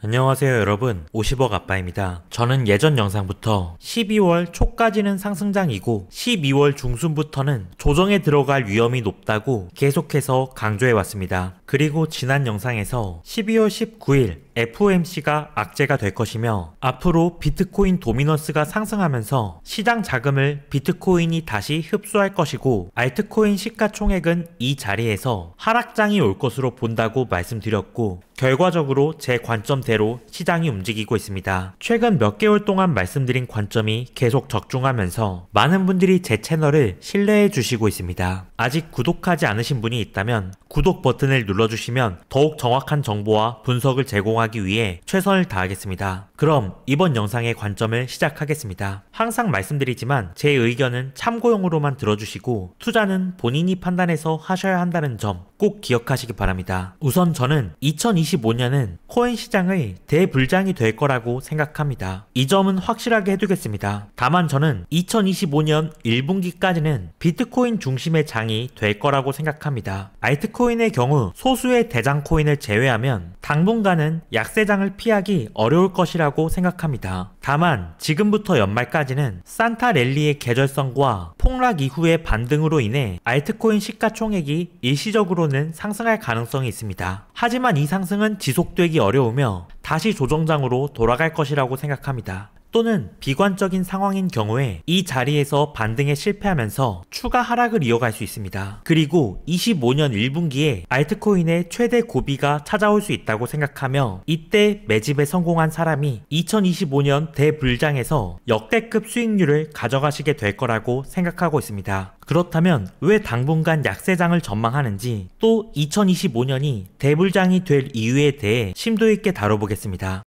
안녕하세요 여러분, 50억 아빠입니다. 저는 예전 영상부터 12월 초까지는 상승장이고 12월 중순부터는 조정에 들어갈 위험이 높다고 계속해서 강조해왔습니다. 그리고 지난 영상에서 12월 19일 FOMC가 악재가 될 것이며 앞으로 비트코인 도미넌스가 상승하면서 시장 자금을 비트코인이 다시 흡수할 것이고 알트코인 시가총액은 이 자리에서 하락장이 올 것으로 본다고 말씀드렸고 결과적으로 제 관점대로 시장이 움직이고 있습니다. 최근 몇 개월 동안 말씀드린 관점이 계속 적중하면서 많은 분들이 제 채널을 신뢰해 주시고 있습니다. 아직 구독하지 않으신 분이 있다면 구독 버튼을 눌러주시면 더욱 정확한 정보와 분석을 제공하기 위해 최선을 다하겠습니다. 그럼 이번 영상의 관점을 시작하겠습니다. 항상 말씀드리지만 제 의견은 참고용으로만 들어주시고 투자는 본인이 판단해서 하셔야 한다는 점 꼭 기억하시기 바랍니다. 우선 저는 2025년은 코인 시장의 대불장이 될 거라고 생각합니다. 이 점은 확실하게 해두겠습니다. 다만 저는 2025년 1분기까지는 비트코인 중심의 장이 될 거라고 생각합니다. 알트코인의 경우 소수의 대장 코인을 제외하면 당분간은 약세장을 피하기 어려울 것이라고 생각합니다. 다만 지금부터 연말까지는 산타 랠리의 계절성과 폭락 이후의 반등으로 인해 알트코인 시가총액이 일시적으로는 상승할 가능성이 있습니다. 하지만 이 상승은 지속되기 어려우며 다시 조정장으로 돌아갈 것이라고 생각합니다. 또는 비관적인 상황인 경우에 이 자리에서 반등에 실패하면서 추가 하락을 이어갈 수 있습니다. 그리고 25년 1분기에 알트코인의 최대 고비가 찾아올 수 있다고 생각하며 이때 매집에 성공한 사람이 2025년 대불장에서 역대급 수익률을 가져가시게 될 거라고 생각하고 있습니다. 그렇다면 왜 당분간 약세장을 전망하는지 또 2025년이 대불장이 될 이유에 대해 심도 있게 다뤄보겠습니다.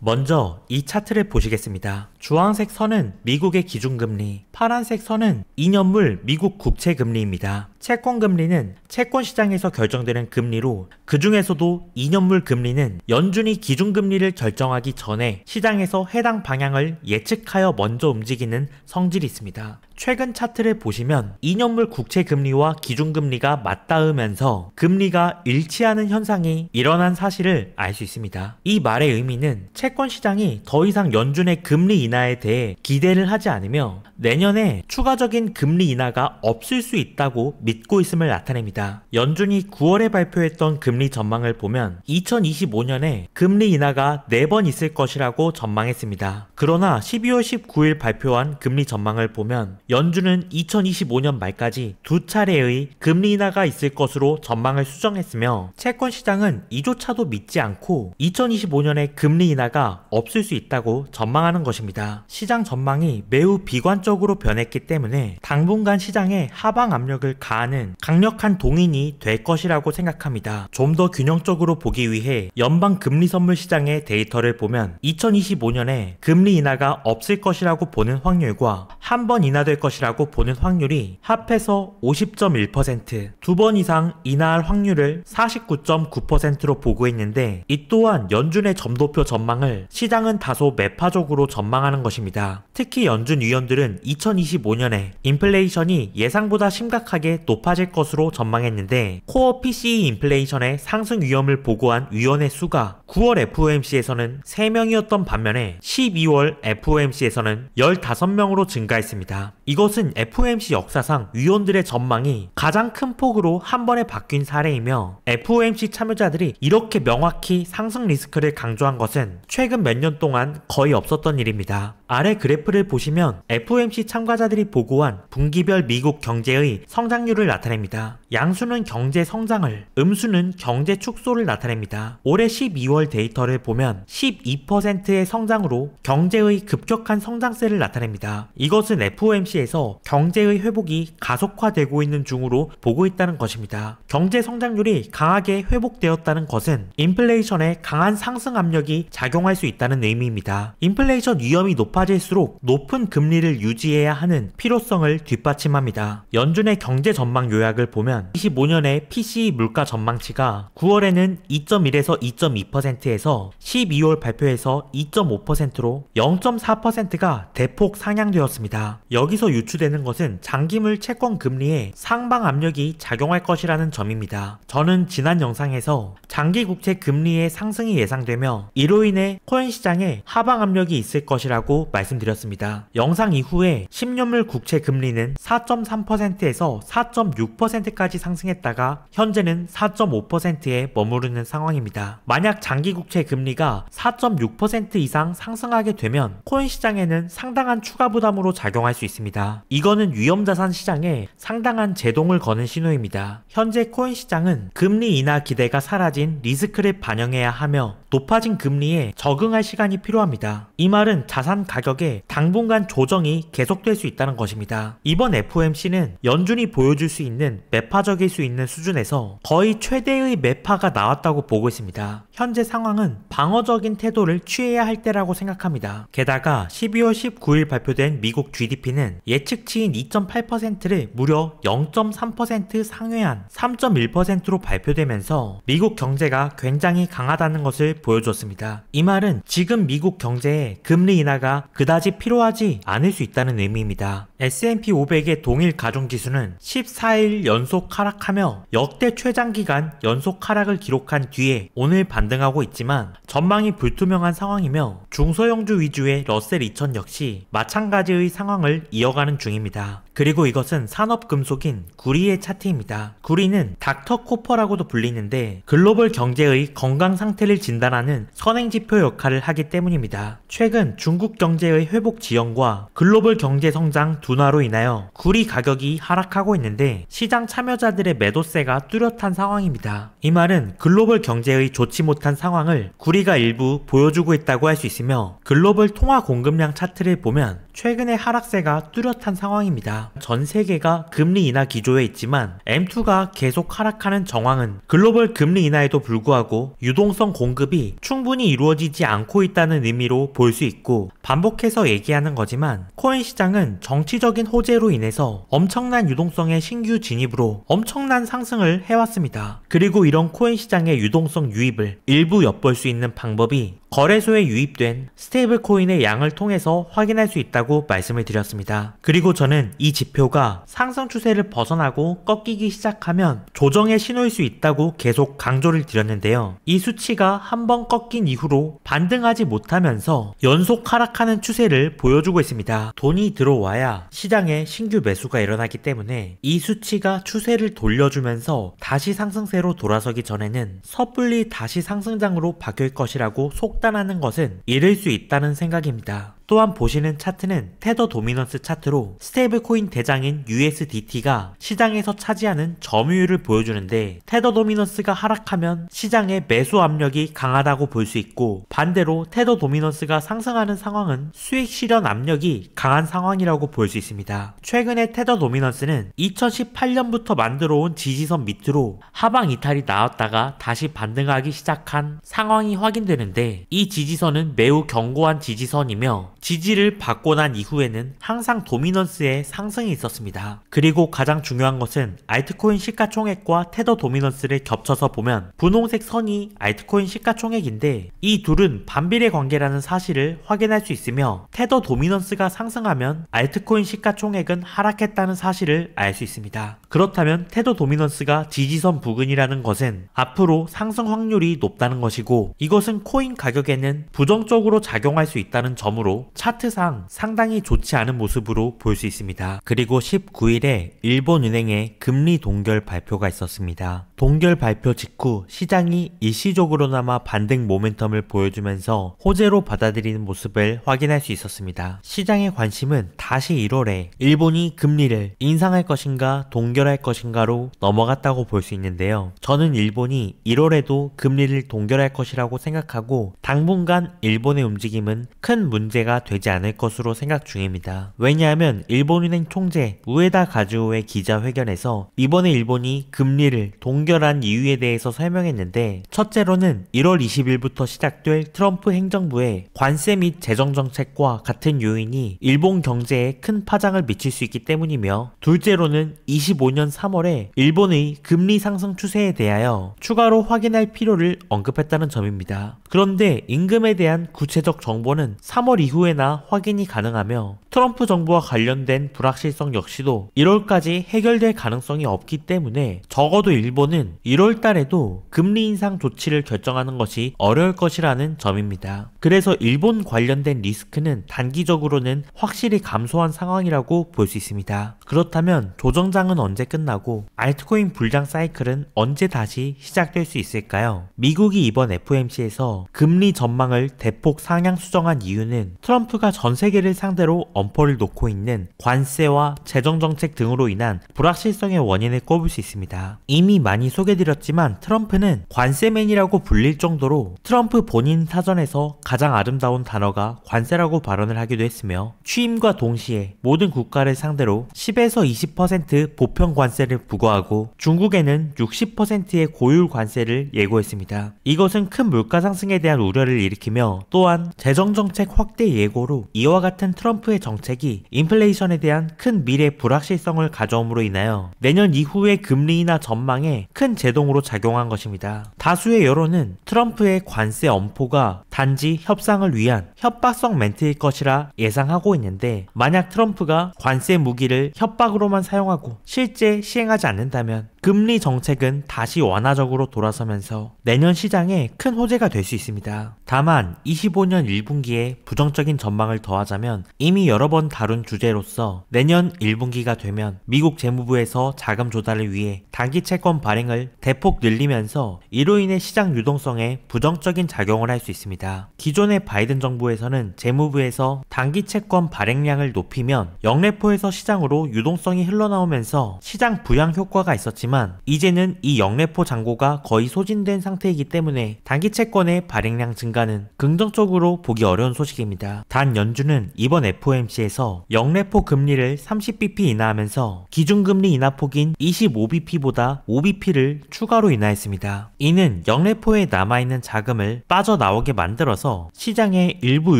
먼저 이 차트를 보시겠습니다. 주황색 선은 미국의 기준금리, 파란색 선은 2년물 미국 국채금리입니다. 채권금리는 채권시장에서 결정되는 금리로 그 중에서도 2년물 금리는 연준이 기준금리를 결정하기 전에 시장에서 해당 방향을 예측하여 먼저 움직이는 성질이 있습니다. 최근 차트를 보시면 2년물 국채금리와 기준금리가 맞닿으면서 금리가 일치하는 현상이 일어난 사실을 알 수 있습니다. 이 말의 의미는 채권시장이 더 이상 연준의 금리 인하에 대해 기대를 하지 않으며 내년에 추가적인 금리 인하가 없을 수 있다고 믿고 있음을 나타냅니다. 연준이 9월에 발표했던 금리 전망을 보면 2025년에 금리 인하가 4번 있을 것이라고 전망했습니다. 그러나 12월 19일 발표한 금리 전망을 보면 연준은 2025년 말까지 2차례의 금리 인하가 있을 것으로 전망을 수정했으며 채권시장은 이조차도 믿지 않고 2025년에 금리 인하가 없을 수 있다고 전망하는 것입니다. 시장 전망이 매우 비관적으로 변했기 때문에 당분간 시장에 하방 압력을 가하는 강력한 동인이 될 것이라고 생각합니다. 좀 더 균형적으로 보기 위해 연방 금리 선물 시장의 데이터를 보면 2025년에 금리 인하가 없을 것이라고 보는 확률과 한 번 인하될 것이라고 보는 확률이 합해서 50.1%, 2번 이상 인하할 확률을 49.9%로 보고 있는데 이 또한 연준의 점도표 전망을 시장은 다소 매파적으로 전망하는 것입니다. 특히 연준 위원들은 2025년에 인플레이션이 예상보다 심각하게 높아질 것으로 전망했는데 코어 PCE 인플레이션의 상승 위험을 보고한 위원의 수가 9월 FOMC에서는 3명이었던 반면에 12월 FOMC에서는 15명으로 증가했습니다. 이것은 FOMC 역사상 위원들의 전망이 가장 큰 폭으로 한 번에 바뀐 사례이며 FOMC 참여자들이 이렇게 명확히 상승 리스크를 강조한 것은 최근 몇 년 동안 거의 없었던 일입니다. 아래 그래프를 보시면 FOMC 참가자들이 보고한 분기별 미국 경제의 성장률을 나타냅니다. 양수는 경제 성장을, 음수는 경제 축소를 나타냅니다. 올해 12월 데이터를 보면 12%의 성장으로 경제의 급격한 성장세를 나타냅니다. 이것은 FOMC에서 경제의 회복이 가속화되고 있는 중으로 보고 있다는 것입니다. 경제 성장률이 강하게 회복되었다는 것은 인플레이션에 강한 상승 압력이 작용할 수 있다는 의미입니다. 인플레이션 위험이 높아질수록 높은 금리를 유지해야 하는 필요성을 뒷받침합니다. 연준의 경제 전망 요약을 보면 보면 25년의 PCE 물가 전망치가 9월에는 2.1에서 2.2%에서 12월 발표에서 2.5%로 0.4%가 대폭 상향되었습니다. 여기서 유추되는 것은 장기물 채권 금리에 상방 압력이 작용할 것이라는 점입니다. 저는 지난 영상에서 장기 국채 금리의 상승이 예상되며 이로 인해 코인 시장에 하방 압력이 있을 것이라고 말씀드렸습니다. 영상 이후에 10년물 국채 금리는 4.3%에서 4.6%까지 상승했다가 현재는 4.5%에 머무르는 상황입니다. 만약 장기 국채 금리가 4.6% 이상 상승하게 되면 코인 시장에는 상당한 추가 부담으로 작용할 수 있습니다. 이거는 위험자산 시장에 상당한 제동을 거는 신호입니다. 현재 코인 시장은 금리 인하 기대가 사라진 리스크를 반영해야 하며 높아진 금리에 적응할 시간이 필요합니다. 이 말은 자산 가격에 당분간 조정이 계속될 수 있다는 것입니다. 이번 FOMC는 연준이 보여줄 수 있는 매파적일 수 있는 수준에서 거의 최대의 매파가 나왔다고 보고 있습니다. 현재 상황은 방어적인 태도를 취해야 할 때라고 생각합니다. 게다가 12월 19일 발표된 미국 GDP는 예측치인 2.8%를 무려 0.3% 상회한 3.1%로 발표되면서 미국 경제가 굉장히 강하다는 것을 보여줬습니다. 이 말은 지금 미국 경제에 금리 인하가 그다지 필요하지 않을 수 있다는 의미입니다. S&P 500의 동일 가중지수는 14일 연속 하락하며 역대 최장기간 연속 하락을 기록한 뒤에 오늘 반등하고 있지만 전망이 불투명한 상황이며 중소형주 위주의 러셀 2000 역시 마찬가지의 상황을 이어가는 중입니다. 그리고 이것은 산업금속인 구리의 차트입니다. 구리는 닥터 코퍼라고도 불리는데 글로벌 경제의 건강 상태를 진단하는 선행지표 역할을 하기 때문입니다. 최근 중국 경제의 회복 지연과 글로벌 경제 성장 둔화로 인하여 구리 가격이 하락하고 있는데 시장 참여자들의 매도세가 뚜렷한 상황입니다. 이 말은 글로벌 경제의 좋지 못한 상황을 구리가 일부 보여주고 있다고 할 수 있으며 글로벌 통화 공급량 차트를 보면 최근의 하락세가 뚜렷한 상황입니다. 전 세계가 금리 인하 기조에 있지만 M2가 계속 하락하는 정황은 글로벌 금리 인하에도 불구하고 유동성 공급이 충분히 이루어지지 않고 있다는 의미로 볼 수 있고 반복해서 얘기하는 거지만 코인 시장은 정치적인 호재로 인해서 엄청난 유동성의 신규 진입으로 엄청난 상승을 해왔습니다. 그리고 이런 코인 시장의 유동성 유입을 일부 엿볼 수 있는 방법이 거래소에 유입된 스테이블 코인의 양을 통해서 확인할 수 있다고 말씀을 드렸습니다. 그리고 저는 이 지표가 상승 추세를 벗어나고 꺾이기 시작하면 조정의 신호일 수 있다고 계속 강조를 드렸는데요. 이 수치가 한번 꺾인 이후로 반등하지 못하면서 연속 하락하는 추세를 보여주고 있습니다. 돈이 들어와야 시장에 신규 매수가 일어나기 때문에 이 수치가 추세를 돌려주면서 다시 상승세로 돌아서기 전에는 섣불리 다시 상승장으로 바뀔 것이라고 속단하는 것은 이를 수 있다는 생각입니다. 또한 보시는 차트는 테더 도미넌스 차트로 스테이블 코인 대장인 USDT가 시장에서 차지하는 점유율을 보여주는데 테더 도미넌스가 하락하면 시장의 매수 압력이 강하다고 볼 수 있고 반대로 테더 도미넌스가 상승하는 상황은 수익 실현 압력이 강한 상황이라고 볼 수 있습니다. 최근에 테더 도미넌스는 2018년부터 만들어온 지지선 밑으로 하방 이탈이 나왔다가 다시 반등하기 시작한 상황이 확인되는데 이 지지선은 매우 견고한 지지선이며 지지를 받고 난 이후에는 항상 도미넌스의 상승이 있었습니다. 그리고 가장 중요한 것은 알트코인 시가총액과 테더 도미넌스를 겹쳐서 보면 분홍색 선이 알트코인 시가총액인데 이 둘은 반비례 관계라는 사실을 확인할 수 있으며 테더 도미넌스가 상승하면 알트코인 시가총액은 하락했다는 사실을 알 수 있습니다. 그렇다면 테더 도미넌스가 지지선 부근이라는 것은 앞으로 상승 확률이 높다는 것이고 이것은 코인 가격에는 부정적으로 작용할 수 있다는 점으로 차트상 상당히 좋지 않은 모습으로 볼 수 있습니다. 그리고 19일에 일본은행의 금리 동결 발표가 있었습니다. 동결 발표 직후 시장이 일시적으로나마 반등 모멘텀을 보여주면서 호재로 받아들이는 모습을 확인할 수 있었습니다. 시장의 관심은 다시 1월에 일본이 금리를 인상할 것인가 동결할 것인가로 넘어갔다고 볼 수 있는데요. 저는 일본이 1월에도 금리를 동결할 것이라고 생각하고 당분간 일본의 움직임은 큰 문제가 되지 않을 것으로 생각 중입니다. 왜냐하면 일본은행 총재 우에다 가즈오의 기자회견에서 이번에 일본이 금리를 동결한 이유에 대해서 설명했는데, 첫째로는 1월 20일부터 시작될 트럼프 행정부의 관세 및 재정정책과 같은 요인이 일본 경제에 큰 파장을 미칠 수 있기 때문이며, 둘째로는 25년 3월에 일본의 금리 상승 추세에 대하여 추가로 확인할 필요를 언급했다는 점입니다. 그런데 임금에 대한 구체적 정보는 3월 이후에나 확인이 가능하며, 트럼프 정부와 관련된 불확실성 역시도 1월까지 해결될 가능성이 없기 때문에 적어도 일본은 1월 달에도 금리 인상 조치를 결정하는 것이 어려울 것이라는 점입니다. 그래서 일본 관련된 리스크는 단기적으로는 확실히 감소한 상황이라고 볼 수 있습니다. 그렇다면 조정장은 언제 끝나고 알트코인 불장 사이클은 언제 다시 시작될 수 있을까요? 미국이 이번 FOMC에서 금리 전망을 대폭 상향 수정한 이유는 트럼프가 전 세계를 상대로 엄포를 놓고 있는 관세와 재정정책 등으로 인한 불확실성의 원인을 꼽을 수 있습니다. 이미 많이 소개드렸지만 트럼프는 관세맨이라고 불릴 정도로 트럼프 본인 사전에서 가장 아름다운 단어가 관세라고 발언을 하기도 했으며, 취임과 동시에 모든 국가를 상대로 10에서 20% 보편 관세를 부과하고 중국에는 60%의 고율 관세를 예고했습니다. 이것은 큰 물가 상승에 대한 우려를 일으키며, 또한 재정정책 확대 예고로 이와 같은 트럼프의 정책이 인플레이션에 대한 큰 미래 불확실성을 가져옴으로 인하여 내년 이후의 금리 인하 전망에 큰 제동으로 작용한 것입니다. 다수의 여론은 트럼프의 관세 엄포가 단지 협상을 위한 협박성 멘트일 것이라 예상하고 있는데, 만약 트럼프가 관세 무기를 협박으로만 사용하고 실제 시행하지 않는다면 금리 정책은 다시 완화적으로 돌아서면서 내년 시장에 큰 호재가 될 수 있습니다. 다만 25년 1분기에 부정적인 전망을 더하자면, 이미 여러 번 다룬 주제로서 내년 1분기가 되면 미국 재무부에서 자금 조달을 위해 단기 채권 발행을 대폭 늘리면서 이로 인해 시장 유동성에 부정적인 작용을 할 수 있습니다. 기존의 바이든 정부에서는 재무부에서 단기 채권 발행량을 높이면 영래포에서 시장으로 유동성이 흘러나오면서 시장 부양 효과가 있었지만, 이제는 이 영래포 잔고가 거의 소진된 상태이기 때문에 단기 채권의 발행량 증가는 긍정적으로 보기 어려운 소식입니다. 단 연준은 이번 FOMC에서 영래포 금리를 30bp 인하하면서 기준금리 인하폭인 25bp보다 5bp를 추가로 인하했습니다. 이는 영래포에 남아있는 자금을 빠져나오게 만들어서 시장에 일부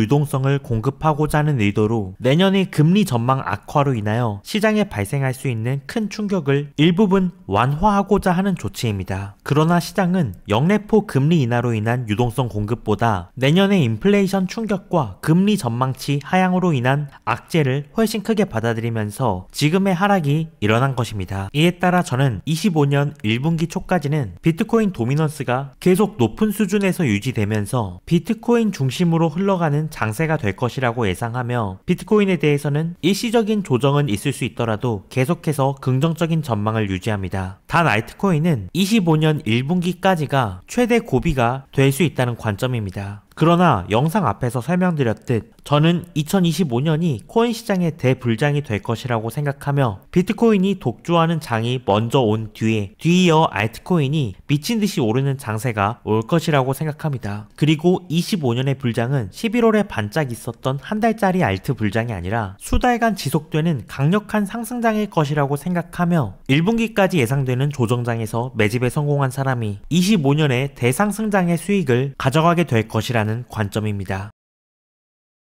유동성을 공급하고자 하는 의도로 내년의 금리 전망 악화로 인하여 시장에 발생할 수 있는 큰 충격을 일부분 완화하고자 하는 조치입니다. 그러나 시장은 영래포 금리 인하로 인한 유동성 공급보다 내년의 인플레이션 충격과 금리 전망치 하향으로 인한 악재를 훨씬 크게 받아들이면서 지금의 하락이 일어난 것입니다. 이에 따라 저는 25년 1분기 초까지는 비트코인 도미넌스가 계속 높은 수준에서 유지되면서 비트코인 중심으로 흘러가는 장세가 될 것이라고 예상하며, 비트코인에 대해서는 일시적인 조정은 있을 수 있더라도 계속해서 긍정적인 전망을 유지합니다. 단 알트코인은 25년 1분기까지가 최대 고비가 될 수 있다는 관점입니다. 그러나 영상 앞에서 설명드렸듯 저는 2025년이 코인 시장의 대불장이 될 것이라고 생각하며, 비트코인이 독주하는 장이 먼저 온 뒤에 뒤이어 알트코인이 미친듯이 오르는 장세가 올 것이라고 생각합니다. 그리고 25년의 불장은 11월에 반짝 있었던 한 달짜리 알트 불장이 아니라 수달간 지속되는 강력한 상승장일 것이라고 생각하며, 1분기까지 예상되는 조정장에서 매집에 성공한 사람이 25년의 대상승장의 수익을 가져가게 될 것이라는 관점입니다.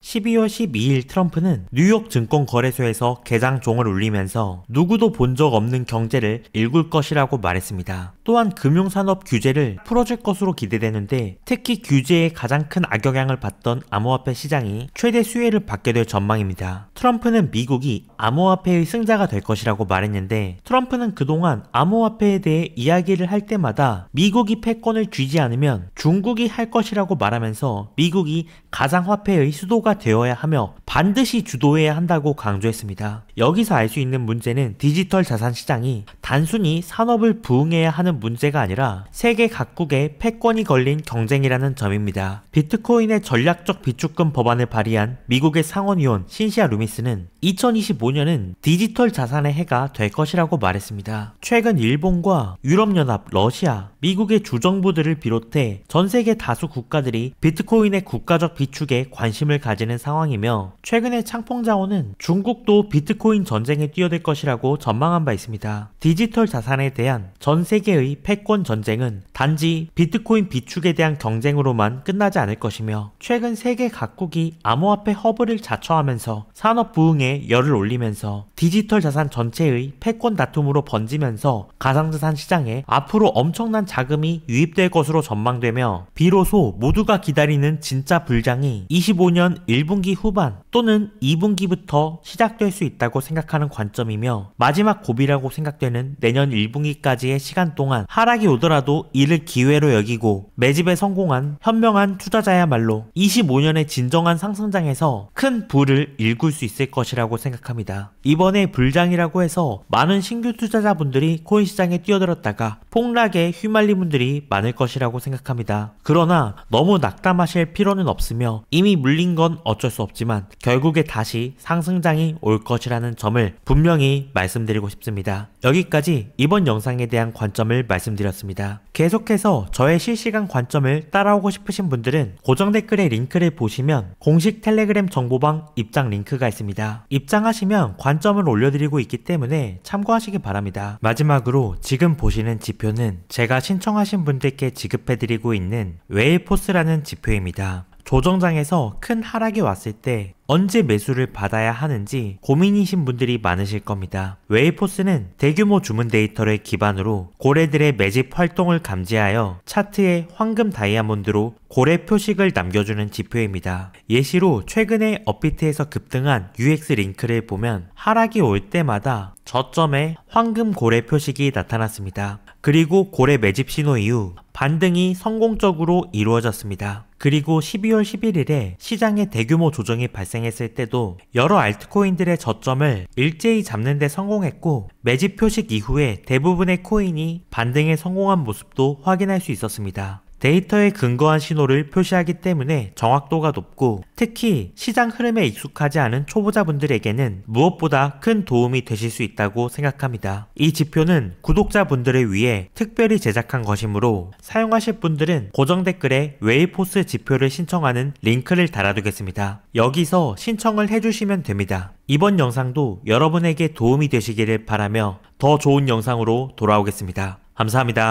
12월 12일 트럼프는 뉴욕 증권거래소에서 개장종을 울리면서 누구도 본 적 없는 경제를 일굴 것이라고 말했습니다. 또한 금융산업 규제를 풀어줄 것으로 기대되는데, 특히 규제에 가장 큰 악영향을 받던 암호화폐 시장이 최대 수혜를 받게 될 전망입니다. 트럼프는 미국이 암호화폐의 승자가 될 것이라고 말했는데, 트럼프는 그동안 암호화폐에 대해 이야기를 할 때마다 미국이 패권을 쥐지 않으면 중국이 할 것이라고 말하면서 미국이 가상화폐의 수도가 되어야 하며 반드시 주도해야 한다고 강조했습니다. 여기서 알 수 있는 문제는 디지털 자산 시장이 단순히 산업을 부흥해야 하는 문제가 아니라 세계 각국의 패권이 걸린 경쟁이라는 점입니다. 비트코인의 전략적 비축금 법안을 발의한 미국의 상원의원 신시아 루미스는 2025년은 디지털 자산의 해가 될 것이라고 말했습니다. 최근 일본과 유럽연합, 러시아, 미국의 주정부들을 비롯해 전 세계 다수 국가들이 비트코인의 국가적 비축에 관심을 가지고 가지는 상황이며 최근에 창펑자오는 중국도 비트코인 전쟁에 뛰어들 것이라고 전망한 바 있습니다. 디지털 자산에 대한 전 세계의 패권 전쟁은 단지 비트코인 비축에 대한 경쟁으로만 끝나지 않을 것이며 최근 세계 각국이 암호화폐 허브를 자처하면서 산업 부흥에 열을 올리면서 디지털 자산 전체의 패권 다툼으로 번지면서 가상자산 시장에 앞으로 엄청난 자금이 유입될 것으로 전망되며 비로소 모두가 기다리는 진짜 불장이 25년 1분기 후반 또는 2분기부터 시작될 수 있다고 생각하는 관점이며 마지막 고비라고 생각되는 내년 1분기까지의 시간 동안 하락이 오더라도 이를 기회로 여기고 매집에 성공한 현명한 투자자야말로 25년의 진정한 상승장에서 큰 부를 일굴 수 있을 것이라고 생각합니다. 이번에 불장이라고 해서 많은 신규 투자자분들이 코인 시장에 뛰어들었다가 폭락에 휘말린 분들이 많을 것이라고 생각합니다. 그러나 너무 낙담하실 필요는 없으며 이미 물린 건 어쩔 수 없지만 결국에 다시 상승장이 올 것이라는 점을 분명히 말씀드리고 싶습니다. 여기까지 이번 영상에 대한 관점을 말씀드렸습니다. 계속해서 저의 실시간 관점을 따라오고 싶으신 분들은 고정 댓글에 링크를 보시면 공식 텔레그램 정보방 입장 링크가 있습니다. 입장하시면 관점을 올려드리고 있기 때문에 참고하시기 바랍니다. 마지막으로 지금 보시는 지표는 제가 신청하신 분들께 지급해드리고 있는 웨일포스라는 지표입니다. 조정장에서 큰 하락이 왔을 때 언제 매수를 받아야 하는지 고민이신 분들이 많으실 겁니다. 웨이포스는 대규모 주문 데이터를 기반으로 고래들의 매집 활동을 감지하여 차트에 황금 다이아몬드로 고래 표식을 남겨주는 지표입니다. 예시로 최근에 업비트에서 급등한 UX 링크를 보면 하락이 올 때마다 저점에 황금 고래 표식이 나타났습니다. 그리고 고래 매집 신호 이후 반등이 성공적으로 이루어졌습니다. 그리고 12월 11일에 시장에 대규모 조정이 발생했을 때도 여러 알트코인들의 저점을 일제히 잡는 데 성공했고 매집 표식 이후에 대부분의 코인이 반등에 성공한 모습도 확인할 수 있었습니다. 데이터에 근거한 신호를 표시하기 때문에 정확도가 높고 특히 시장 흐름에 익숙하지 않은 초보자분들에게는 무엇보다 큰 도움이 되실 수 있다고 생각합니다. 이 지표는 구독자분들을 위해 특별히 제작한 것이므로 사용하실 분들은 고정 댓글에 웨이포스 지표를 신청하는 링크를 달아두겠습니다. 여기서 신청을 해주시면 됩니다. 이번 영상도 여러분에게 도움이 되시기를 바라며 더 좋은 영상으로 돌아오겠습니다. 감사합니다.